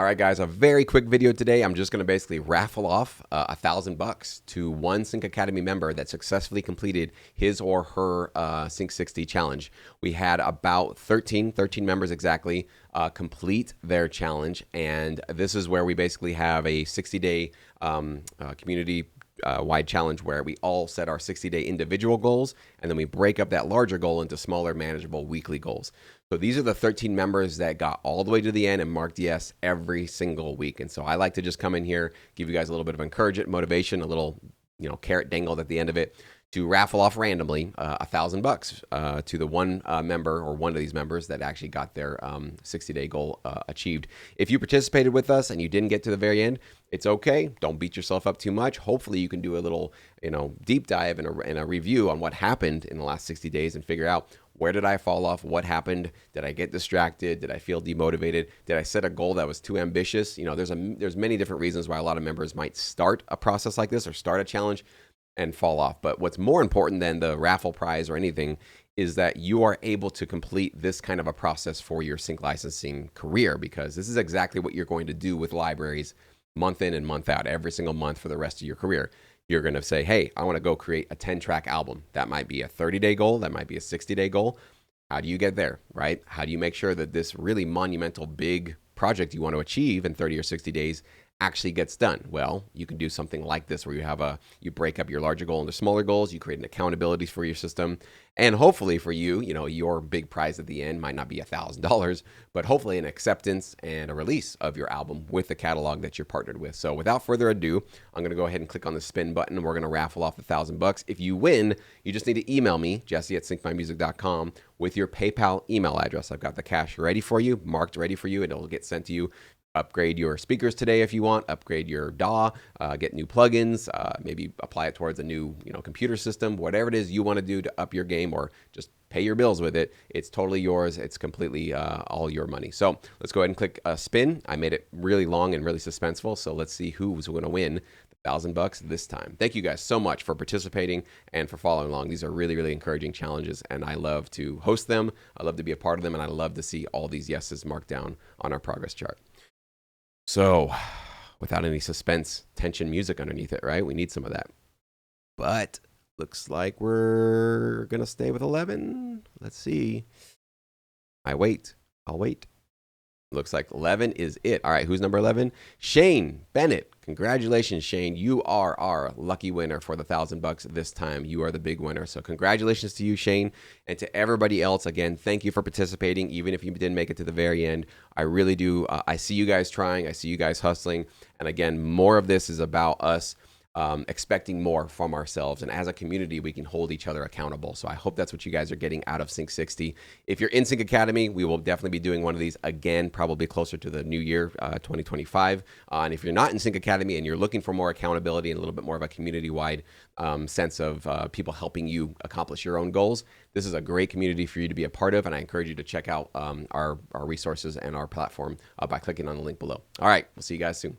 All right, guys, a very quick video today. I'm just going to basically raffle off $1,000 to one Sync Academy member that successfully completed his or her Sync 60 challenge. We had about 13 members exactly complete their challenge, and this is where we basically have a 60-day community wide challenge where we all set our 60-day individual goals, and then we break up that larger goal into smaller, manageable weekly goals. So these are the 13 members that got all the way to the end and marked yes every single week. And so I like to just come in here, give you guys a little bit of encouragement, motivation, a little, carrot dangled at the end of it, to raffle off randomly $1,000 to the one member or one of these members that actually got their 60-day goal achieved. If you participated with us and you didn't get to the very end, it's okay. Don't beat yourself up too much. Hopefully you can do a little, deep dive and a review on what happened in the last 60 days and figure out, where did I fall off? What happened? Did I get distracted? Did I feel demotivated? Did I set a goal that was too ambitious? There's many different reasons why a lot of members might start a process like this or start a challenge and fall off. But what's more important than the raffle prize or anything is that you are able to complete this kind of a process for your sync licensing career, because this is exactly what you're going to do with libraries month in and month out, every single month for the rest of your career. You're going to say, hey, I want to go create a 10-track album. That might be a 30-day goal. That might be a 60-day goal. How do you get there, right? How do you make sure that this really monumental, big project you want to achieve in 30 or 60 days actually gets done? Well, you can do something like this where you break up your larger goal into smaller goals, you create an accountability for your system, and hopefully for you, your big prize at the end might not be $1,000, but hopefully an acceptance and a release of your album with the catalog that you're partnered with. So without further ado, I'm going to go ahead and click on the spin button, and we're going to raffle off $1,000. If you win, you just need to email me, jesse@syncmymusic.com, with your PayPal email address. I've got the cash ready for you, marked ready for you, and it'll get sent to you. Upgrade your speakers today if you want, upgrade your DAW, get new plugins, maybe apply it towards a new computer system, whatever it is you want to do to up your game, or just pay your bills with it. It's totally yours. It's completely all your money. So let's go ahead and click spin. I made it really long and really suspenseful, so let's see who's going to win the $1,000 this time. Thank you guys so much for participating and for following along. These are really, really encouraging challenges, and I love to host them. I love to be a part of them, and I love to see all these yeses marked down on our progress chart. So, without any suspense, tension music underneath it, right? We need some of that. But looks like we're going to stay with 11. Let's see. I'll wait. Looks like 11 is it. All right, who's number 11? Shane Bennett. Congratulations, Shane. You are our lucky winner for the $1,000 this time. You are the big winner. So congratulations to you, Shane. And to everybody else, again, thank you for participating, even if you didn't make it to the very end. I really do. I see you guys trying. I see you guys hustling. And again, more of this is about us expecting more from ourselves, and as a community we can hold each other accountable. So I hope that's what you guys are getting out of Sync 60. If you're in Sync Academy, we will definitely be doing one of these again, probably closer to the new year, 2025. And if you're not in Sync Academy and you're looking for more accountability and a little bit more of a community-wide sense of people helping you accomplish your own goals, this is a great community for you to be a part of, and I encourage you to check out our resources and our platform by clicking on the link below. All right, we'll see you guys soon.